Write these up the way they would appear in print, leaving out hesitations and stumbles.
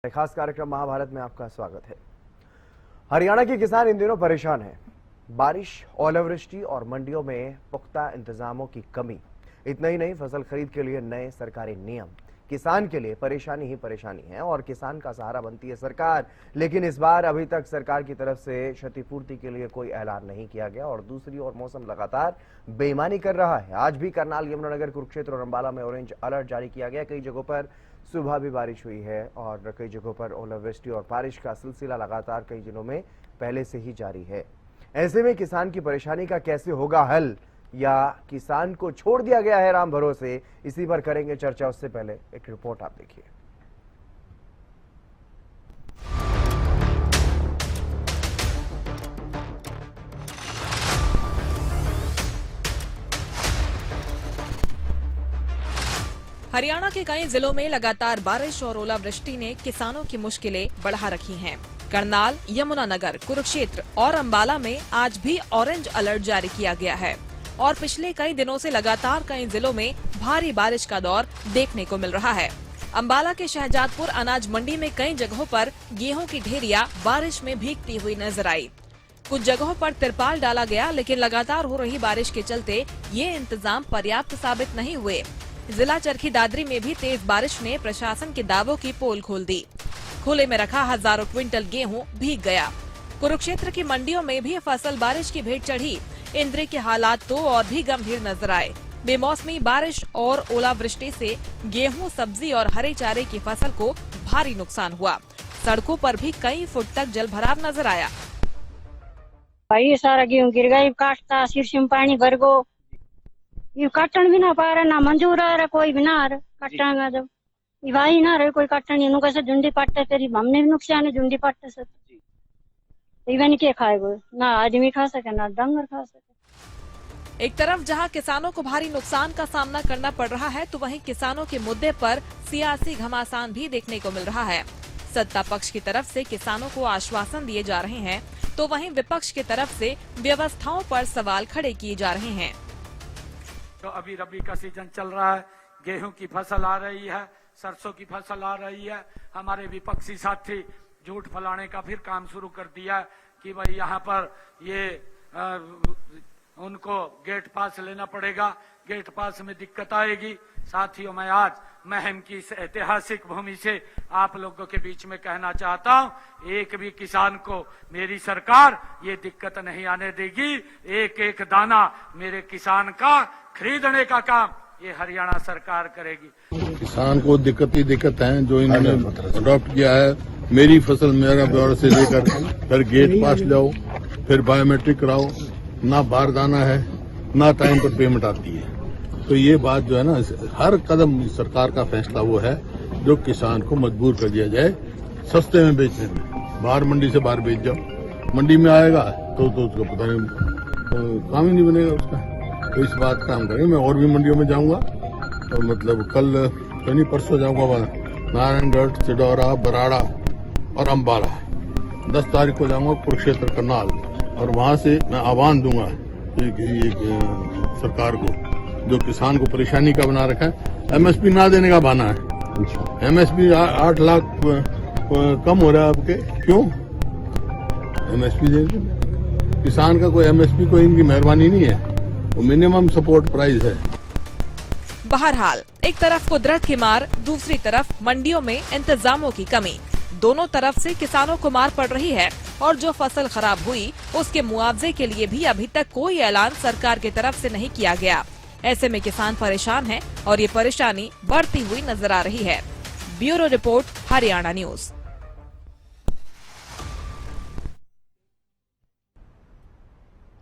खास कार्यक्रम महाभारत में आपका स्वागत है। हरियाणा के किसान इन दिनों परेशान हैं। बारिश, ओलावृष्टि और मंडियों में पुख्ता इंतजामों की कमी। इतना ही नहीं, फसल खरीद के लिए नए सरकारी नियम किसान के लिए परेशानी ही परेशानी है और किसान का सहारा बनती है सरकार। लेकिन इस बार अभी तक सरकार की तरफ से क्षतिपूर्ति के लिए कोई ऐलान नहीं किया गया और दूसरी ओर मौसम लगातार बेईमानी कर रहा है। आज भी करनाल, यमुनानगर, कुरुक्षेत्र और अंबाला में ऑरेंज अलर्ट जारी किया गया। कई जगहों पर सुबह भी बारिश हुई है और कई जगहों पर ओलावृष्टि और बारिश का सिलसिला लगातार कई दिनों में पहले से ही जारी है। ऐसे में किसान की परेशानी का कैसे होगा हल, या किसान को छोड़ दिया गया है राम भरोसे, इसी पर करेंगे चर्चा। उससे पहले एक रिपोर्ट आप देखिए। हरियाणा के कई जिलों में लगातार बारिश और ओलावृष्टि ने किसानों की मुश्किलें बढ़ा रखी हैं। करनाल, यमुनानगर, कुरुक्षेत्र और अंबाला में आज भी ऑरेंज अलर्ट जारी किया गया है और पिछले कई दिनों से लगातार कई जिलों में भारी बारिश का दौर देखने को मिल रहा है। अंबाला के शहजादपुर अनाज मंडी में कई जगहों पर गेहूं की ढेरियां बारिश में भीगती हुई नजर आई। कुछ जगहों पर तिरपाल डाला गया, लेकिन लगातार हो रही बारिश के चलते ये इंतजाम पर्याप्त साबित नहीं हुए। जिला चरखी दादरी में भी तेज बारिश ने प्रशासन के दावों की पोल खोल दी। खुले में रखा हजारों क्विंटल गेहूं भीग गया। कुरुक्षेत्र की मंडियों में भी फसल बारिश की भेंट चढ़ी। इंद्र के हालात तो और भी गंभीर नजर आए। बेमौसमी बारिश और ओलावृष्टि से गेहूं, सब्जी और हरे चारे की फसल को भारी नुकसान हुआ। सड़कों पर भी कई फुट तक जलभराव नजर आया। भाई सारा गेहूं गिर गया, काटता शीर्ष में पानी भर गो, ये काटन भी ना पा रहा, ना मंजूर आ रहा, कोई भी ना आ रहा काटांगा जब ये भाई ना रहे कोई काटन नहीं। कैसे झुंडी पाटते तेरी हमने भी नुकसान है झुंडी पाटते से इवन के खाएगा, ना आदमी खा सके ना डंगर खा सके। एक तरफ जहां किसानों को भारी नुकसान का सामना करना पड़ रहा है, तो वहीं किसानों के मुद्दे पर सियासी घमासान भी देखने को मिल रहा है। सत्ता पक्ष की तरफ से किसानों को आश्वासन दिए जा रहे हैं, तो वहीं विपक्ष की तरफ से व्यवस्थाओं पर सवाल खड़े किए जा रहे हैं। तो अभी रबी का सीजन चल रहा है, गेहूं की फसल आ रही है, सरसों की फसल आ रही है। हमारे विपक्षी साथी झूठ फैलाने का फिर काम शुरू कर दिया कि भाई यहाँ पर ये उनको गेट पास लेना पड़ेगा, गेट पास में दिक्कत आएगी। साथियों, मैं आज महम की इस ऐतिहासिक भूमि से आप लोगों के बीच में कहना चाहता हूँ, एक भी किसान को मेरी सरकार ये दिक्कत नहीं आने देगी। एक एक दाना मेरे किसान का खरीदने का काम ये हरियाणा सरकार करेगी। किसान को दिक्कत ही दिक्कत है जो इन्होंने अडॉप्ट किया है। मेरी फसल मेरा ब्यौरा से लेकर फिर गेट पास लाओ, फिर बायोमेट्रिक कराओ, ना बारदाना है, ना टाइम पर पेमेंट आती है। तो ये बात जो है ना, हर कदम सरकार का फैसला वो है जो किसान को मजबूर कर दिया जाए सस्ते में बेचने में। बाहर मंडी से बाहर बेच जाओ, मंडी में आएगा तो उसको पता नहीं, काम ही नहीं बनेगा उसका। तो इस बात का हम करेंगे। मैं और भी मंडियों में जाऊंगा, तो मतलब कल तो नहीं परसों जाऊंगा नारायणगढ़, सिडौरा, बराड़ा और अंबाला। 10 तारीख को जाऊंगा कुरुक्षेत्र, करनाल, और वहां से मैं आह्वान दूंगा एक सरकार को जो किसान को परेशानी का बना रखा है। एमएसपी ना देने का बहाना है। एमएसपी 8 लाख कम हो रहा है आपके, क्यों? एमएसपी दे, किसान का कोई एमएसपी कोई इनकी मेहरबानी नहीं है, वो मिनिमम सपोर्ट प्राइस है। बहरहाल, एक तरफ कुदरत की मार, दूसरी तरफ मंडियों में इंतजामों की कमी। दोनों तरफ से किसानों को मार पड़ रही है और जो फसल खराब हुई उसके मुआवजे के लिए भी अभी तक कोई ऐलान सरकार की तरफ से नहीं किया गया। ऐसे में किसान परेशान हैं और ये परेशानी बढ़ती हुई नजर आ रही है। Bureau report, Haryana news.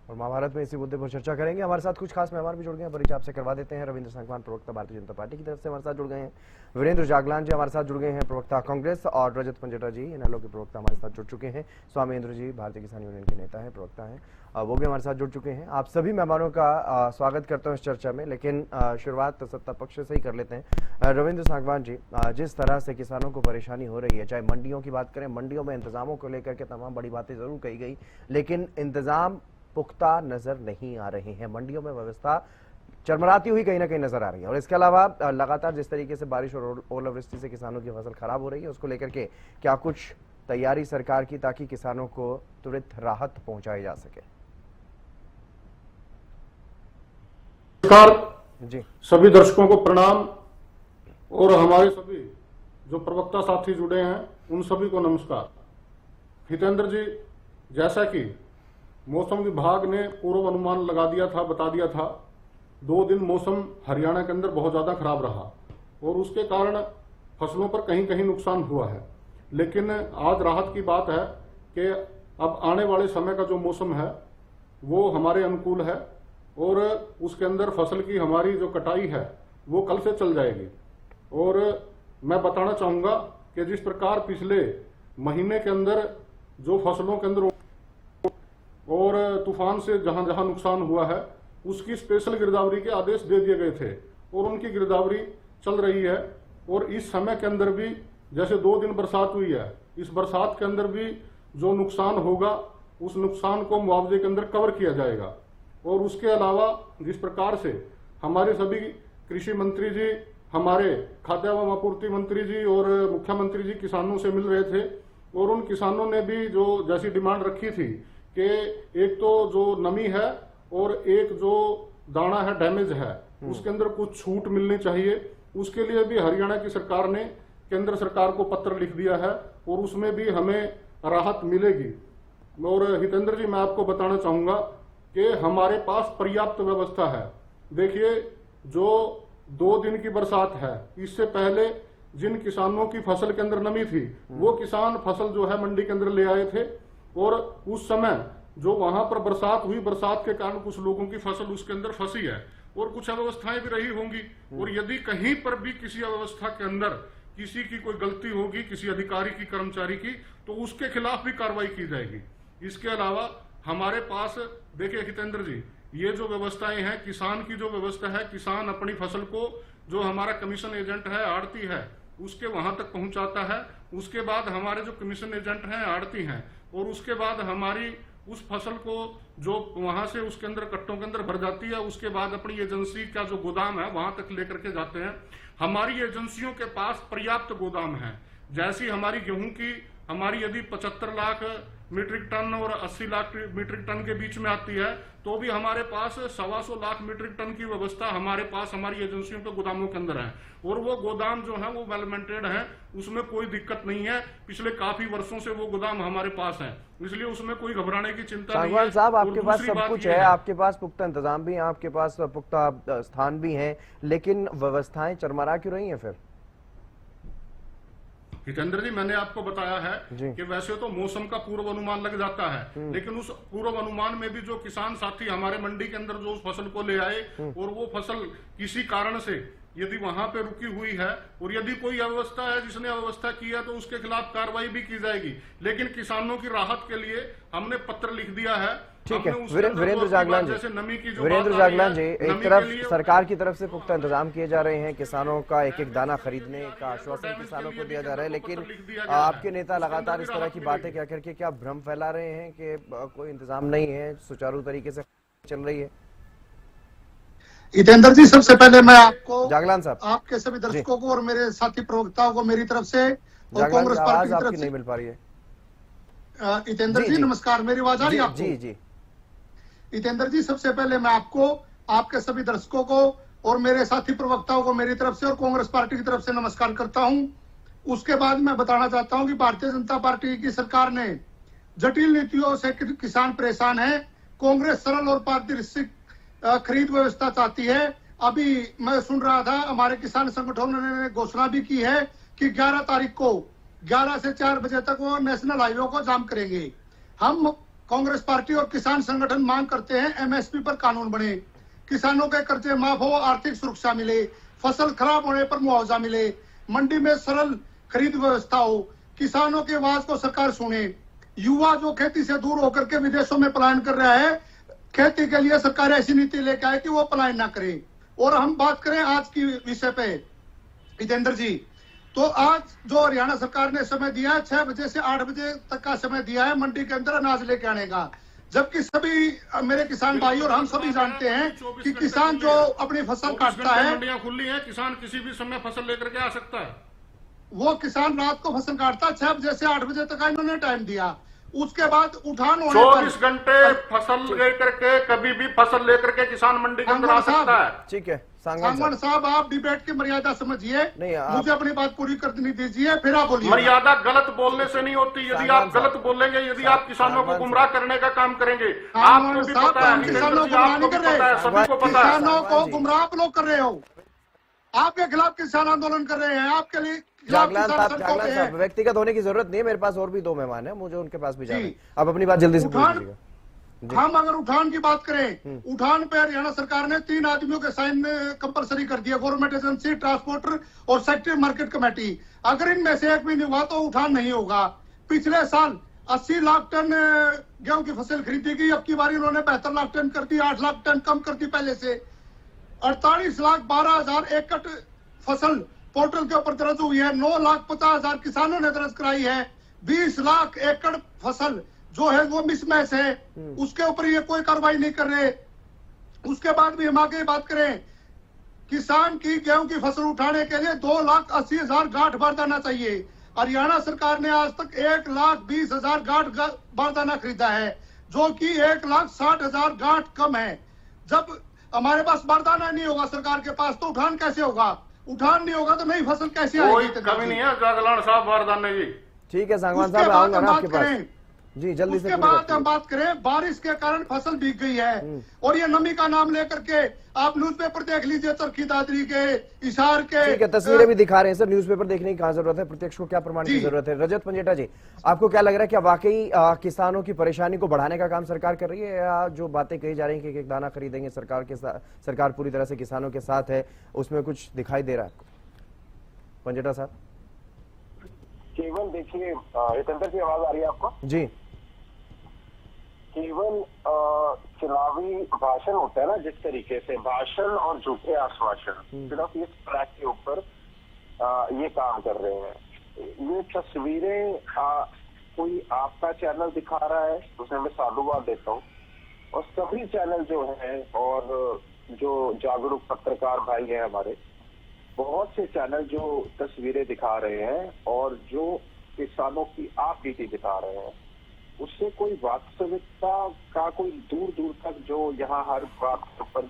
और महाभारत में इसी मुद्दे पर चर्चा करेंगे। हमारे साथ कुछ खास मेहमान भी जुड़ गए हैं, परिचय आपसे करवा देते हैं। रविंद्र सांगवान, प्रवक्ता भारतीय जनता पार्टी की तरफ से हमारे साथ जुड़ गए हैं। वीरेंद्र जागलान जी हमारे साथ जुड़ गए हैं, प्रवक्ता कांग्रेस। और रजत पंजेटा जी, इनेलो के प्रवक्ता, हमारे साथ जुड़ चुके हैं। स्वामीन्द्र जी, भारतीय किसान यूनियन के नेता हैं, प्रवक्ता हैं, वो भी हमारे साथ जुड़ चुके हैं। आप सभी मेहमानों का स्वागत करता हूँ इस चर्चा में। लेकिन शुरुआत तो सत्ता पक्ष से ही कर लेते हैं। रविंद्र सांगवान जी, जिस तरह से किसानों को परेशानी हो रही है, चाहे मंडियों की बात करें, मंडियों में इंतजामों को लेकर के तमाम बड़ी बातें जरूर कही गई, लेकिन इंतजाम पुख्ता नजर नहीं आ रहे हैं। मंडियों में व्यवस्था चरमराती हुई कहीं ना कहीं नजर आ रही है। और इसके अलावा लगातार जिस तरीके से बारिश और ओलावृष्टि से किसानों की फसल खराब हो रही है, उसको लेकर के क्या कुछ तैयारी सरकार की, ताकि किसानों को त्वरित राहत पहुंचाई जा सके? नमस्कार जी, सभी दर्शकों को प्रणाम, और हमारे सभी जो प्रवक्ता साथी जुड़े हैं उन सभी को नमस्कार। हितेंद्र जी, जैसा कि मौसम विभाग ने पूर्व अनुमान लगा दिया था, बता दिया था, 2 दिन मौसम हरियाणा के अंदर बहुत ज्यादा खराब रहा और उसके कारण फसलों पर कहीं कहीं नुकसान हुआ है। लेकिन आज राहत की बात है कि अब आने वाले समय का जो मौसम है वो हमारे अनुकूल है और उसके अंदर फसल की हमारी जो कटाई है वो कल से चल जाएगी। और मैं बताना चाहूंगा कि जिस प्रकार पिछले महीने के अंदर जो फसलों के अंदर और तूफान से जहां जहां नुकसान हुआ है उसकी स्पेशल गिरदावरी के आदेश दे दिए गए थे और उनकी गिरदावरी चल रही है। और इस समय के अंदर भी जैसे 2 दिन बरसात हुई है, इस बरसात के अंदर भी जो नुकसान होगा उस नुकसान को मुआवजे के अंदर कवर किया जाएगा। और उसके अलावा जिस प्रकार से हमारे सभी कृषि मंत्री जी, हमारे खाद्य एवं आपूर्ति मंत्री जी और मुख्यमंत्री जी किसानों से मिल रहे थे और उन किसानों ने भी जो जैसी डिमांड रखी थी कि एक तो जो नमी है और एक जो दाना है डैमेज है उसके अंदर कुछ छूट मिलनी चाहिए, उसके लिए भी हरियाणा की सरकार ने केंद्र सरकार को पत्र लिख दिया है और उसमें भी हमें राहत मिलेगी। और हितेंद्र जी, मैं आपको बताना चाहूंगा कि हमारे पास पर्याप्त व्यवस्था है। देखिए, जो 2 दिन की बरसात है, इससे पहले जिन किसानों की फसल के अंदर नमी थी वो किसान फसल जो है मंडी के अंदर ले आए थे और उस समय जो वहां पर बरसात हुई, बरसात के कारण कुछ लोगों की फसल उसके अंदर फंसी है और कुछ अव्यवस्थाएं भी रही होंगी। और यदि कहीं पर भी किसी अव्यवस्था के अंदर किसी की कोई गलती होगी, किसी अधिकारी की, कर्मचारी की, तो उसके खिलाफ भी कार्रवाई की जाएगी। इसके अलावा हमारे पास देखिए हितेंद्र जी, ये जो व्यवस्थाएं हैं, किसान की जो व्यवस्था है, किसान अपनी फसल को जो हमारा कमीशन एजेंट है, आड़ती है, उसके वहां तक पहुंचाता है। उसके बाद हमारे जो कमीशन एजेंट हैं, आड़ती हैं, और उसके बाद हमारी उस फसल को जो वहां से उसके अंदर कट्टों के अंदर भर जाती है, उसके बाद अपनी एजेंसी का जो गोदाम है वहां तक लेकर के जाते हैं। हमारी एजेंसियों के पास पर्याप्त गोदाम है। जैसी हमारी गेहूं की हमारी यदि 75 लाख मीट्रिक टन और 80 लाख मीट्रिक टन के बीच में आती है तो भी हमारे पास 125 लाख मीट्रिक टन की व्यवस्था हमारे पास हमारी एजेंसियों के गोदामों के अंदर है और वो गोदाम जो है वो वेल मेंटेन्ड है, उसमें कोई दिक्कत नहीं है। पिछले काफी वर्षों से वो गोदाम हमारे पास है, इसलिए उसमें कोई घबराने की चिंता नहीं है। साहब, आपके पास दूसरी सब बात कुछ ये है, आपके पास पुख्ता इंतजाम भी है, आपके पास पुख्ता स्थान भी है, लेकिन व्यवस्थाएं चरमरा क्यों रही हैं फिर? हितेंद्र जी, मैंने आपको बताया है कि वैसे तो मौसम का पूर्व अनुमान लग जाता है, लेकिन उस पूर्व अनुमान में भी जो किसान साथी हमारे मंडी के अंदर जो उस फसल को ले आए और वो फसल किसी कारण से यदि वहां पे रुकी हुई है और यदि कोई अव्यवस्था है जिसने अव्यवस्था की है तो उसके खिलाफ कार्रवाई भी की जाएगी। लेकिन किसानों की राहत के लिए हमने पत्र लिख दिया है। ठीक है, वीरेंद्र जागलान जी, एक तरफ सरकार की तरफ से पुख्ता इंतजाम किए जा रहे हैं, किसानों का एक एक दाना खरीदने का आश्वासन किसानों को दिया जा रहा है, लेकिन आपके नेता लगातार इस तरह की बातें क्या करके क्या भ्रम फैला रहे हैं कि कोई इंतजाम नहीं है, सुचारू तरीके से चल रही है? हितेंद्र जी, सबसे पहले मैं आपको, जागलान साहब, आपके सभी दर्शकों को और मेरे साथी प्रवक्ताओं को मेरी तरफ से और कांग्रेस पार्टी की तरफ से नहीं मिल पा रही है। हितेंद्र जी नमस्कार, मेरी आवाज आ रही है आपको? जी जी। हितेंद्र जी, सबसे पहले मैं आपको, आपके सभी दर्शकों को और मेरे साथी प्रवक्ताओं को मेरी तरफ से और कांग्रेस पार्टी की तरफ से नमस्कार करता हूं। उसके बाद मैं बताना चाहता हूं कि भारतीय जनता पार्टी की सरकार ने जटिल नीतियों से किसान परेशान है। कांग्रेस सरल और पारदर्शी खरीद व्यवस्था चाहती है। अभी मैं सुन रहा था, हमारे किसान संगठनों ने घोषणा भी की है कि 11 तारीख को 11 से 4 बजे तक वो नेशनल हाईवे को जाम करेंगे। हम कांग्रेस पार्टी और किसान संगठन मांग करते हैं एमएसपी पर कानून बने, किसानों के कर्जे माफ हो, आर्थिक सुरक्षा मिले, फसल खराब होने पर मुआवजा मिले, मंडी में सरल खरीद व्यवस्था हो, किसानों की आवाज को सरकार सुने। युवा जो खेती से दूर होकर के विदेशों में पलायन कर रहा है, खेती के लिए सरकार ऐसी नीति लेकर आए कि वो पलायन ना करे। और हम बात करें आज की विषय पे हितेंद्र जी, तो आज जो हरियाणा सरकार ने समय दिया है 6 बजे से 8 बजे तक का समय दिया है मंडी के अंदर अनाज लेके आने का। जबकि सभी मेरे किसान भाई और हम सभी जानते हैं कि किसान जो अपनी फसल काटता है, मंडियां खुली हैं, किसान किसी भी समय फसल लेकर के आ सकता है। वो किसान रात को फसल काटता है 6 बजे से 8 बजे तक इन्होंने टाइम दिया। उसके बाद उठान होने पर 24 घंटे फसल लेकर के कभी भी फसल लेकर के किसान मंडी के अंदर आ सकता है। ठीक है सांगवान सांगवान साहब, आप डिबेट की मर्यादा समझिए, मुझे अपनी बात पूरी करनी दीजिए, फिर आप बोलिए। मर्यादा गलत बोलने से नहीं होती। यदि आप गलत बोलेंगे, यदि आप किसानों को गुमराह करने का काम करेंगे, आपको भी पता है, किसानों को गुमराह नहीं कर रहे, सभी को पता है। किसानों को गुमराह आप लोग कर रहे हो। आपके खिलाफ किसान आंदोलन कर रहे हैं, आपके लिए जागलान साहब व्यक्तिगत होने की जरूरत नहीं है, मेरे पास और भी 2 मेहमान हैं, मुझे उनके पास भी जाना है। आप अपनी बात जल्दी से पूछ लीजिएगा। हम अगर उठान की बात करें, उठान पे हरियाणा सरकार ने 3 आदमियों के साइन कंपलसरी कर दिया, गवर्नमेंट एजेंसी, ट्रांसपोर्टर और सेक्रेटरी मार्केट कमेटी। अगर इनमें से एक भी नहीं हुआ तो उठान नहीं होगा। पिछले साल 80 लाख टन गेहूं की फसल खरीदी गई, अब की बारी उन्होंने 72 लाख टन कर दी, 8 लाख टन कम कर दी पहले से। 48,12,000 एकड़ फसल पोर्टल के ऊपर दर्ज हुई है, 9,50,000 किसानों ने दर्ज कराई है। 20 लाख एकड़ फसल जो है वो मिसमैच है, उसके ऊपर ये कोई कार्रवाई नहीं कर रहे। उसके बाद भी हम आगे बात करें, किसान की गेहूं की फसल उठाने के लिए 2,80,000 गांठ बारदाना चाहिए। हरियाणा सरकार ने आज तक 1,20,000 गांठ बारदाना खरीदा है, जो कि 1,60,000 गांठ कम है। जब हमारे पास बारदाना नहीं होगा सरकार के पास, तो उठान कैसे होगा? उठान नहीं होगा तो नई फसल कैसे आएगी? कोई कमी नहीं है जागलान साहब बारदाने की। ठीक है सांगवान साहब, आऊंगा ना आपके पास जी, जल्दी से। उसके बाद हम बात करें, बारिश के कारण फसल भीग गई है, और ये नमी का नाम लेकर के आप न्यूज़पेपर देख लीजिए, चरखी दादरी के, हिसार के। ठीक है, तस्वीरें भी दिखा रहे हैं सर, न्यूज़पेपर देखने की कहाँ जरूरत है, प्रत्यक्ष को क्या प्रमाण की जरूरत है? रजत पंजेटा जी, आपको क्या लग रहा है, क्या वाकई किसानों की परेशानी को बढ़ाने का काम सरकार कर रही है, या जो बातें कही जा रही है कि एक दाना खरीदेंगे सरकार के साथ, सरकार पूरी तरह से किसानों के साथ है, उसमें कुछ दिखाई दे रहा है आपको? पंजेटा साहब केवल देखिए, हितेंद्र की आवाज आ रही है आपको? जी। केवल चुनावी भाषण होता है ना, जिस तरीके से भाषण और झूठे आश्वासन सिर्फ इस ट्रैक के ऊपर ये काम कर रहे हैं। ये तस्वीरें कोई आपका चैनल दिखा रहा है, उसमें मैं साधुवाद देता हूँ, और सभी चैनल जो हैं और जो जागरूक पत्रकार भाई हैं हमारे, बहुत से चैनल जो तस्वीरें दिखा रहे हैं और जो किसानों की आप बीती दिखा रहे हैं, उससे कोई वास्तविकता का कोई दूर दूर तक, जो यहाँ हर बात पर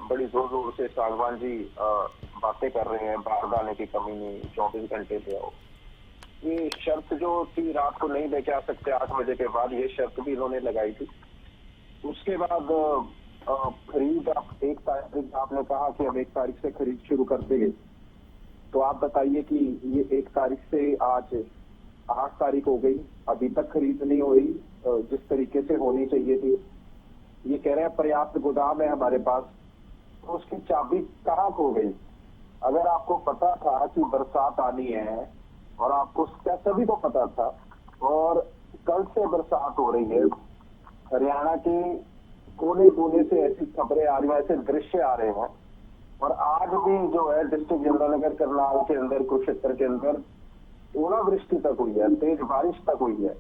बड़ी जोर जोर से सांगवान जी बातें कर रहे हैं, बारदाने की कमी नहीं, 24 घंटे से आओ, ये शर्त जो थी रात को नहीं लेके आ सकते 8 बजे के बाद, ये शर्त भी इन्होंने लगाई थी। उसके बाद खरीद 1 तारीख, आपने कहा कि हम 1 तारीख से खरीद शुरू कर देंगे, तो आप बताइए कि ये 1 तारीख से आज 8 तारीख हो गई, अभी तक खरीद नहीं हो रही जिस तरीके से होनी चाहिए थी। ये कह रहे हैं पर्याप्त गोदाम है हमारे पास, तो उसकी चाबी कहाँ खो गई? अगर आपको पता था कि बरसात आनी है, और आपको सभी को पता था, और कल से बरसात हो रही है, हरियाणा के कोने कोने से ऐसी खबरें आ रही हैं, ऐसे दृश्य आ रहे हैं, और आज भी जो है डिस्ट्रिक्ट यमुनानगर, करनाल के अंदर, कुरुक्षेत्र के अंदर ओलावृष्टि तक हुई है, तेज बारिश तक हुई है।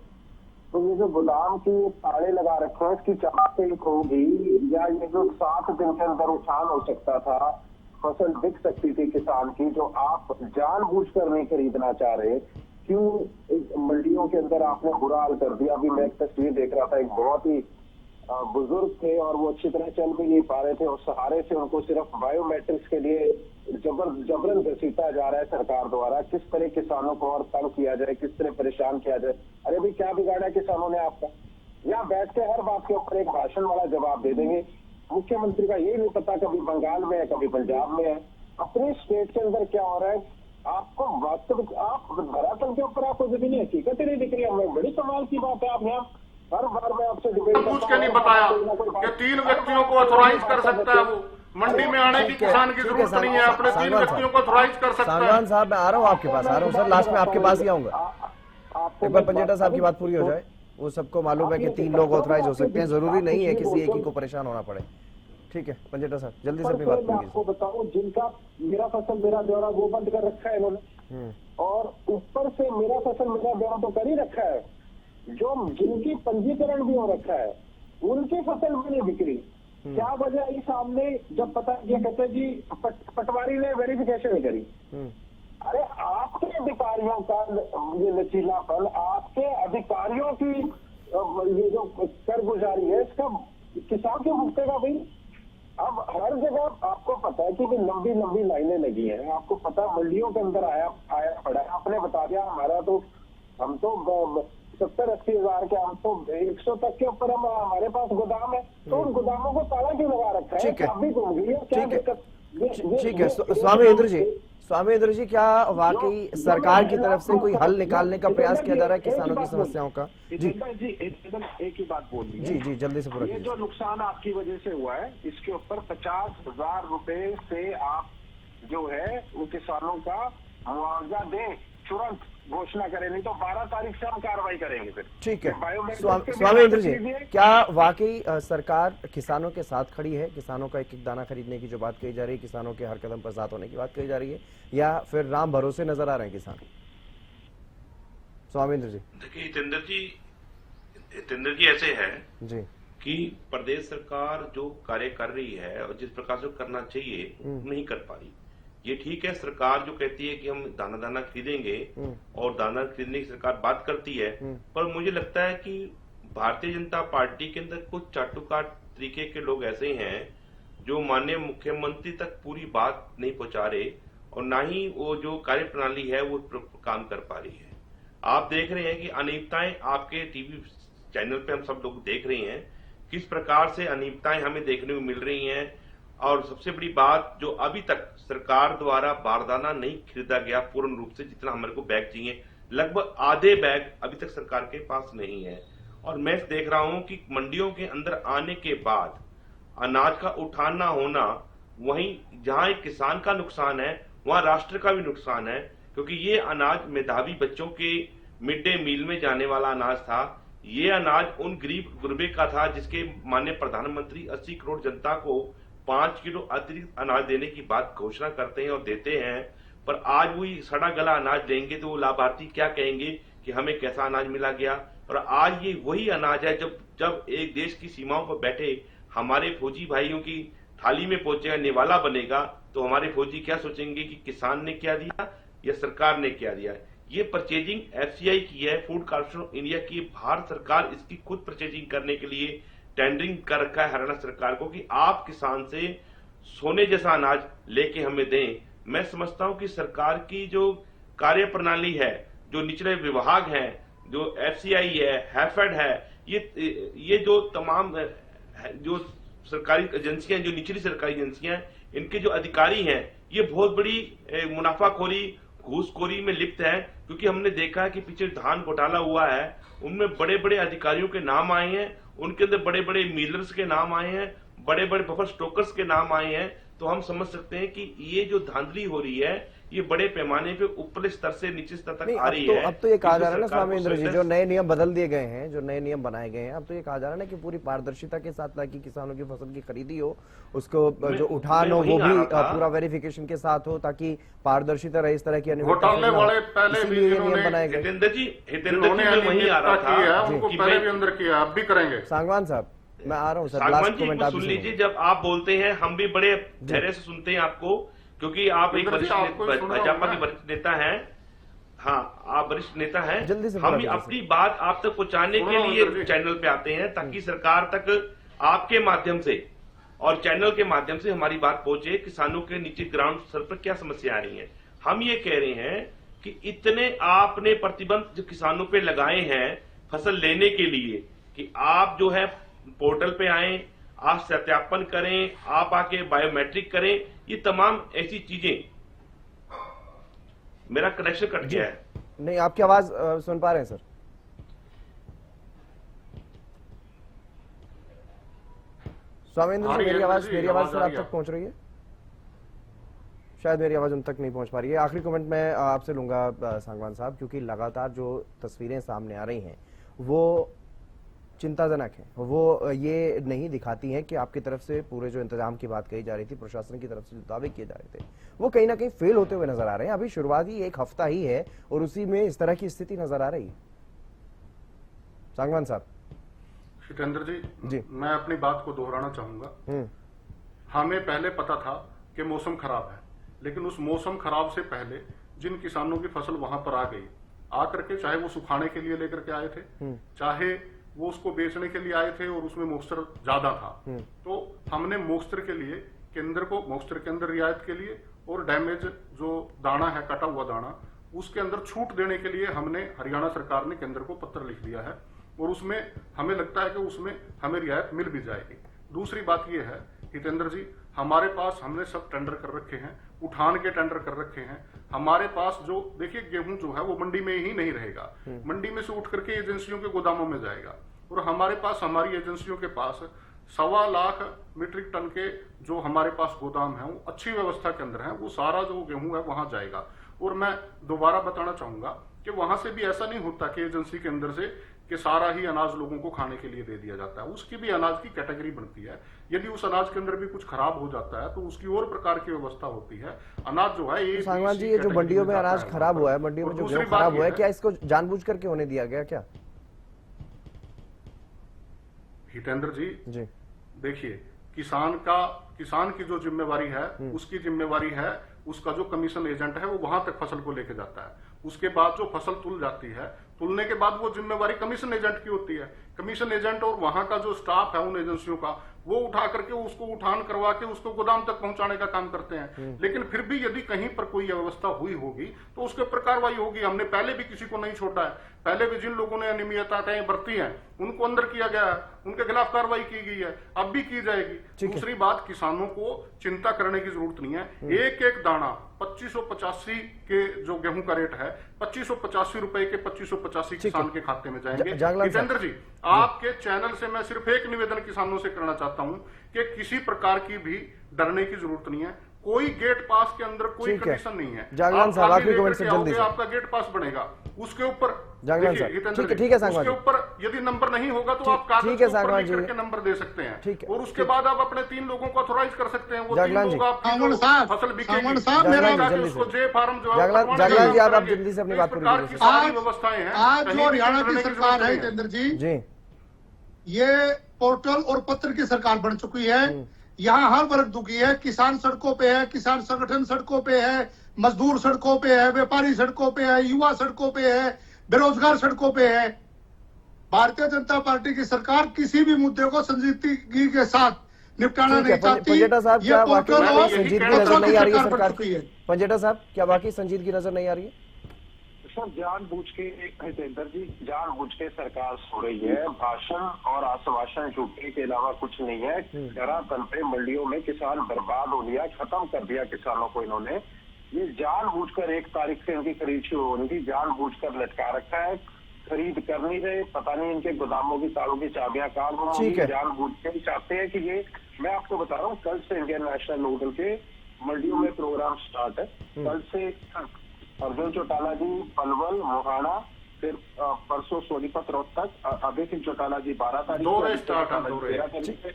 तो ये जो गोदाम की ताले लगा रखे हैं, इसकी चाबी होगी, या ये जो 7 दिन के अंदर उठान हो सकता था, फसल बिक सकती थी किसान की, जो आप जानबूझकर नहीं खरीदना चाह रहे, क्यों मंडियों के अंदर आपने बुरा हाल कर दिया? अभी मैं एक तस्वीर देख रहा था, एक बहुत ही बुजुर्ग थे और वो अच्छी तरह चल भी नहीं पा रहे थे, और सहारे से उनको सिर्फ बायोमेट्रिक्स के लिए जबरन घसीटा जा रहा है सरकार द्वारा। किस तरह किसानों को और तंग किया जाए, किस तरह परेशान किया जाए? अरे भाई, क्या बिगाड़ा किसानों ने आपका? यहाँ बैठ के हर बात के ऊपर एक भाषण वाला जवाब दे देंगे। मुख्यमंत्री का ये नहीं पता कभी बंगाल में है, कभी पंजाब में है, अपने स्टेट के अंदर क्या हो रहा है आपको वास्तविक, आप धरातल के ऊपर आपको जमीनी हकीकत ही नहीं दिख रही है। हमें बड़ी कमाल की बात है, आप यहाँ हर बार मैं आपसे डिबेट पूछ के नहीं बताया कि 3 व्यक्तियों को ऑथोराइज कर सकता है, वो मंडी में आने की किसान की जरूरत नहीं है, अपने 3 व्यक्तियों को ऑथोराइज कर सकता है। सांगवान साहब, मैं आ रहा हूँ आपके पास, आ रहा हूँ सर, लास्ट में आपके पास ही आऊंगा। एक बार पंजेटा साहब की बात पूरी हो जाए। वो सबको मालूम है कि 3 लोग ऑथराइज हो सकते हैं, जरूरी नहीं है किसी एक ही को परेशान होना पड़े। ठीक है पंजेटा साहब, जल्दी से अपनी बात पूरी कीजिए। आपको बताऊं, जिनका मेरा फसल मेरा ब्यौरा वो बंद कर रखा है इन्होंने, और ऊपर से मेरा फसल मेरा ब्यौरा तो कर ही रखा है, जो जिनकी पंजीकरण भी हो रखा है, उनकी फसल भी नहीं बिक्री। क्या वजह है सामने? जब पता ये कहते जी पटवारी ने वेरिफिकेशन नहीं करी। अरे आपके अधिकारियों का ये लचीलापन, आपके अधिकारियों की ये जो करगुजारी है, इसका किसान क्यों भुगतेगा भाई? अब हर जगह आपको पता है कि लंबी लंबी लाइनें लगी हैं, आपको पता है मंडियों के अंदर आया पड़ा है। आपने बता दिया हमारा तो, हम तो 70-80 हजार के, हम तो 100 तक के ऊपर हम हमारे पास गोदाम है, तो उन गोदामों को ताला क्यों लगा रखा है? ठीक है, चाबी घूम गई है, क्या दिक्कत? ठीक है। स्वामी इंद्र जी, क्या वाकई सरकार की तरफ से कोई हल निकालने का प्रयास किया जा रहा है किसानों की समस्याओं का? जी एक ही बात बोल दी जी जल्दी से पूरा ये जो नुकसान आपकी वजह से हुआ है, इसके ऊपर 50,000 रुपए से आप जो है वो किसानों का मुआवजा दें, तुरंत घोषणा करें, नहीं तो 12 तारीख से हम कार्रवाई करेंगे फिर। ठीक है। स्वामी इंद्र जी, क्या वाकई सरकार किसानों के साथ खड़ी है? किसानों का एक एक दाना खरीदने की जो बात कही जा रही है, किसानों के हर कदम पर साथ होने की बात कही जा रही है, या फिर राम भरोसे नजर आ रहे हैं किसान? स्वामी इंद्र जी। देखिए हितेंद्र जी ऐसे है जी कि प्रदेश सरकार जो कार्य कर रही है और जिस प्रकार से करना चाहिए नहीं कर पा रही। ये ठीक है, सरकार जो कहती है कि हम दाना खरीदेंगे और दाना खरीदने की सरकार बात करती है, पर मुझे लगता है कि भारतीय जनता पार्टी के अंदर कुछ चाटुकार तरीके के लोग ऐसे हैं जो माननीय मुख्यमंत्री तक पूरी बात नहीं पहुंचा रहे और ना ही वो जो कार्य प्रणाली है वो काम कर पा रही है। आप देख रहे हैं कि अनियमितताएं आपके टीवी चैनल पे हम सब लोग देख रहे हैं, किस प्रकार से अनियमितताएं हमें देखने को मिल रही हैं। और सबसे बड़ी बात, जो अभी तक सरकार द्वारा बारदाना नहीं खरीदा गया पूर्ण रूप से, जितना हमारे को बैग चाहिए, लगभग आधे बैग अभी तक सरकार के पास नहीं है। और मैं देख रहा हूं कि मंडियों के अंदर आने के बाद अनाज का उठाना होना, वहीं जहां एक किसान का नुकसान है वहां राष्ट्र का भी नुकसान है, क्योंकि ये अनाज मेधावी बच्चों के मिड डे मील में जाने वाला अनाज था। ये अनाज उन गरीब गुरबे का था जिसके माननीय प्रधानमंत्री 80 करोड़ जनता को 5 किलो अतिरिक्त अनाज देने की बात घोषणा करते हैं और देते हैं, पर आज वही सड़ा गला अनाज देंगे तो वो लाभार्थी क्या कहेंगे कि हमें कैसा अनाज मिला गया। और आज ये वही अनाज है जब एक देश की सीमाओं पर बैठे हमारे फौजी भाइयों की थाली में पहुंचेगा, निवाला बनेगा, तो हमारे फौजी क्या सोचेंगे कि किसान ने क्या दिया या सरकार ने क्या दिया। ये परचेजिंग FCI की है, फूड कॉर्पोरेशन ऑफ इंडिया की। भारत सरकार इसकी खुद परचेजिंग करने के लिए टेंडरिंग कर रखा है हरियाणा सरकार को कि आप किसान से सोने जैसा अनाज लेके हमें दें। मैं समझता हूं कि सरकार की जो कार्य प्रणाली है, जो निचले विभाग हैं, जो FCI है, हैफेड है, ये जो तमाम जो सरकारी एजेंसियां, जो निचली सरकारी एजेंसियां हैं, इनके जो अधिकारी हैं, ये बहुत बड़ी मुनाफाखोरी, घूसखोरी में लिप्त है। क्योंकि हमने देखा है कि पीछे धान घोटाला हुआ है, उनमें बड़े बड़े अधिकारियों के नाम आए हैं, उनके अंदर बड़े बड़े मिलर्स के नाम आए हैं, बड़े बड़े बफर स्टॉकर्स के नाम आए हैं। तो हम समझ सकते हैं कि ये जो धांधली हो रही है, ये बड़े पैमाने पे ऊपरी स्तर से नीचे स्तर तक आ रही है। अब तो ये कहा जा रहा है ना स्वामी इंद्र जी, जो नए नियम बदल दिए गए हैं, जो नए नियम बनाए गए हैं, अब तो ये कहा जा रहा है ना कि पूरी पारदर्शिता के साथ, ताकि किसानों की फसल की खरीदी हो, उसको जो उठान हो वो भी पूरा वेरिफिकेशन के साथ हो, ताकि पारदर्शिता रहे, इस तरह की घोटाले वाले पहले भी नियम बनाए गए। हितेंद्र जी वही आ रहा था, उनको पहले भी अंदर किया, अब भी करेंगे। सांगवान साहब, मैं आ रहा हूँ सर, सांगवान लास्ट जी कमेंट को आप सुन लीजिए। जब आप बोलते हैं हम भी बड़े धैर्य से सुनते हैं आपको, क्योंकि आप एक वरिष्ठ भाजपा के वरिष्ठ नेता हैं। हाँ, आप वरिष्ठ नेता हैं। जल्दी से हम अपनी बात आप तक पहुंचाने के लिए चैनल पे आते हैं, ताकि सरकार तक आपके माध्यम से और चैनल के माध्यम से हमारी बात पहुंचे, किसानों के नीचे ग्राउंड स्तर पर क्या समस्या आ रही है। हम ये कह रहे हैं कि इतने आपने प्रतिबंध जो किसानों पे लगाए हैं फसल लेने के लिए, कि आप जो है पोर्टल पे आए, आप सत्यापन करें, आप आके बायोमेट्रिक करें, ये तमाम ऐसी चीजें। मेरा कनेक्शन कट गया है। नहीं, आपकी आवाज सुन पा रहे हैं सर? स्वामींद्र जी, मेरी आवाज सर आप तक पहुंच रही है? शायद मेरी आवाज उन तक नहीं पहुंच पा रही है। आखिरी कमेंट मैं आपसे लूंगा सांगवान साहब, क्योंकि लगातार जो तस्वीरें सामने आ रही हैं वो चिंताजनक है। वो ये नहीं दिखाती हैं कि आपकी तरफ से पूरे जो इंतजाम की बात कही जा रही थी, प्रशासन की तरफ से जो दावे किए जा रहे थे, वो कहीं ना कहीं फेल होते हुए नजर आ रहे हैं। अभी शुरुआती एक हफ्ता ही है और उसी में इस तरह की स्थिति नजर आ रही है। सांगवान साहब, हितेंद्र जी। जी, मैं अपनी बात को दोहराना चाहूंगा। हमें पहले पता था कि मौसम खराब है, लेकिन उस मौसम खराब से पहले जिन किसानों की फसल वहां पर आ गई, आकर के चाहे वो सुखाने के लिए लेकर के आए थे, चाहे वो उसको बेचने के लिए आए थे और उसमें मॉइस्चर ज्यादा था, तो हमने मॉइस्चर के लिए केंद्र को मॉइस्चर के अंदर रियायत के लिए और डैमेज जो दाना है, कटा हुआ दाना, उसके अंदर छूट देने के लिए हमने हरियाणा सरकार ने केंद्र को पत्र लिख दिया है और उसमें हमें लगता है कि उसमें हमें रियायत मिल भी जाएगी। दूसरी बात यह है हितेंद्र जी, हमारे पास हमने सब टेंडर कर रखे हैं, उठान के टेंडर कर रखे हैं। हमारे पास जो देखिए गेहूं जो है वो मंडी में ही नहीं रहेगा, मंडी में से उठ करके एजेंसियों के गोदामों में जाएगा और हमारे पास हमारी एजेंसियों के पास 1.25 लाख मीट्रिक टन के जो हमारे पास गोदाम है वो अच्छी व्यवस्था के अंदर है, वो सारा जो गेहूं है वहां जाएगा। और मैं दोबारा बताना चाहूंगा कि वहां से भी ऐसा नहीं होता कि एजेंसी के अंदर से कि सारा ही अनाज लोगों को खाने के लिए दे दिया जाता है, उसकी भी अनाज की कैटेगरी बनती है। यदि उस अनाज के अंदर भी कुछ खराब हो जाता है तो उसकी और प्रकार की व्यवस्था होती है। अनाज जो है ये सांगवान जी, ये जो मंडियों में अनाज खराब हुआ है, मंडियों में जो गेहूं खराब हुआ है, क्या इसको जानबूझ करके होने दिया गया क्या? हितेंद्र जी, देखिए किसान की जो जिम्मेवारी है उसकी जिम्मेवारी है, उसका जो कमीशन एजेंट है वो वहां तक फसल को लेके जाता है। उसके बाद जो फसल तुल जाती है, तुलने के बाद वो जिम्मेवारी कमीशन एजेंट की होती है। कमीशन एजेंट और वहां का जो स्टाफ है उन एजेंसियों का, वो उठा करके उसको उठान करवा के उसको गोदाम तक पहुंचाने का काम करते हैं। लेकिन फिर भी यदि कहीं पर कोई अव्यवस्था हुई होगी तो उसके ऊपर कार्रवाई होगी। हमने पहले भी किसी को नहीं छोड़ा है, पहले भी जिन लोगों ने अनियमितताएं बरती हैं उनको अंदर किया गया है, उनके खिलाफ कार्रवाई की गई है, अब भी की जाएगी। दूसरी बात, किसानों को चिंता करने की जरूरत नहीं है। एक एक दाना 2585 के जो गेहूं का रेट है, 2585 रुपए के 2585 किसान के खाते में जाएंगे। जितेंद्र जी, आपके चैनल से मैं सिर्फ एक निवेदन किसानों से करना चाहता हूं कि किसी प्रकार की भी डरने की जरूरत नहीं है। कोई गेट पास के अंदर कोई कंडीशन नहीं है। जागलान साहब, आखिरी कमेंट से जल्दी से। आपका गेट पास बनेगा, उसके ऊपर ठीक है सांगवान जी, उसके ऊपर यदि नंबर नहीं होगा तो आप कागज के ऊपर लिख करके नंबर दे सकते हैं और उसके बाद आप अपने 3 लोगों को ऑथोराइज कर सकते हैं। वो 3 लोग आपकी फसल बिकेगी, उसको जे फार्म जो है, जागलान जी, आप जल्दी से अपनी बात पूरी कीजिए। सारी व्यवस्थाएं हैं। आज जो हरियाणा की सरकार है हितेंद्र जी, ये पोर्टल और पत्र की सरकार बन चुकी है। यहाँ हर वर्ग दुखी है, किसान सड़कों पे है, किसान संगठन सड़कों पे है, मजदूर सड़कों पे है, व्यापारी सड़कों पे है, युवा सड़कों पे है, बेरोजगार सड़कों पे है। भारतीय जनता पार्टी की सरकार किसी भी मुद्दे को संजीदगी के साथ निपटाना नहीं चाहती। पंजेटा साहब, क्या वाकई संजीदगी नजर नहीं आ रही है सरकार की? है। पंजेटा साहब, क्या वाकई संजीदगी नजर नहीं आ रही है? सर, जानबूझ के हितेंद्र जी, जानबूझ के सरकार सो रही है। भाषण और आश्वासन झूठे के अलावा कुछ नहीं है। धरातल पे मंडियों में किसान बर्बाद हो गया, खत्म कर दिया किसानों को इन्होंने। ये जानबूझकर 1 तारीख से इनकी खरीद शुरू होनी थी, जानबूझकर लटका रखा है। खरीद कर नहीं रहे, पता नहीं इनके गोदामों की तालों की चाबियां कहाँ होंगी। जानबूझ के चाहते हैं कि ये, मैं आपको बता रहा हूँ, कल से इंडियन नेशनल लोकल के मंडियों में प्रोग्राम स्टार्ट है। कल से अर्जुन चौटाला जी पलवल, मोहाना, फिर परसों सोनीपत, रोहतक, अभय सिंह चौटाला जी 12 तारीख को, 13 तारीख से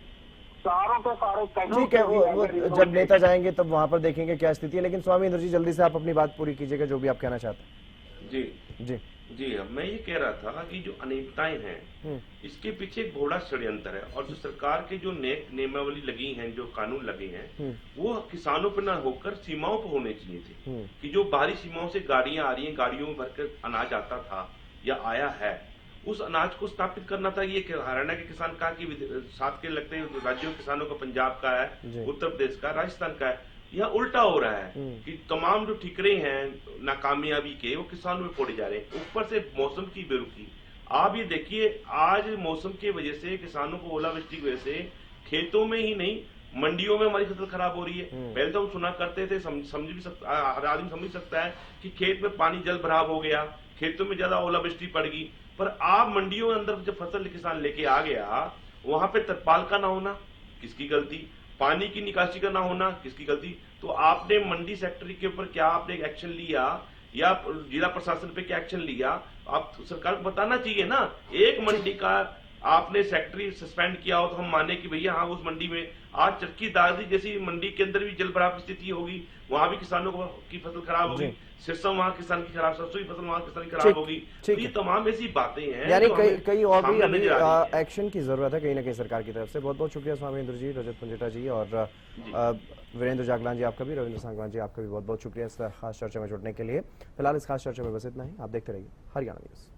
सारों के सारे। ठीक है, वो जब नेता जाएंगे तब वहां पर देखेंगे क्या स्थिति है। लेकिन स्वामी इंद्र जी, जल्दी से आप अपनी बात पूरी कीजिएगा, जो भी आप कहना चाहते हैं। जी, मैं ये कह रहा था कि जो अनियमितताएं हैं इसके पीछे एक बड़ा षड्यंत्र है, और जो सरकार के जो नियमावली लगी हैं, जो कानून लगे हैं, वो किसानों पर न होकर सीमाओं पर होने चाहिए थे। कि जो बाहरी सीमाओं से गाड़ियां आ रही हैं, गाड़ियों में भरकर अनाज आता था या आया है, उस अनाज को स्थापित करना था। ये हरियाणा के किसान का कि साथ के लगते राज्यों किसानों का, पंजाब का है, उत्तर प्रदेश का, राजस्थान का है। यह उल्टा हो रहा है कि तमाम जो ठिकरे हैं नाकामयाबी के, वो किसानों में फोड़े जा रहे हैं। ऊपर से मौसम की बेरुखी। आप ये देखिए, आज मौसम की वजह से, किसानों को ओलावृष्टि की वजह से खेतों में ही नहीं, मंडियों में हमारी फसल खराब हो रही है। पहले तो हम सुना करते थे, आदमी समझ सकता है कि खेत में पानी जल भराव हो गया, खेतों में ज्यादा ओलावृष्टि पड़ गई। पर आप मंडियों के अंदर जब फसल किसान लेके आ गया, वहां पे तरपाल का ना होना किसकी गलती, पानी की निकासी का ना होना किसकी गलती। तो आपने मंडी सेक्टर के ऊपर क्या आपने एक्शन लिया, या जिला प्रशासन पे क्या एक्शन लिया? आप सरकार को बताना चाहिए ना। एक मंडी का आपने सेक्रेटरी सस्पेंड किया हो तो हम माने कि भैया हाँ, उस मंडी में आज चरखी दादरी जैसी मंडी के अंदर भी जल भराव की स्थिति होगी, वहां भी किसानों की फसल खराब होगी, सिरसा वहां किसान की खराब, सरसों की फसल वहां किसान की खराब होगी। तो ये तमाम ऐसी बातें हैं, यानी जो कई और भी सामने अभी नजर आ रही हैं। एक्शन की जरूरत है कहीं ना कहीं सरकार की तरफ से। बहुत बहुत शुक्रिया स्वामी इंद्र जी, रजत पुंजेटा जी और वीरेंद्र जागलान जी आपका भी, रविंद्र सांगवान जी आपका भी बहुत बहुत शुक्रिया इस खास चर्चा में जुड़ने के लिए। फिलहाल इस खास चर्चा में बस इतना ही। आप देखते रहिए हरियाणा न्यूज।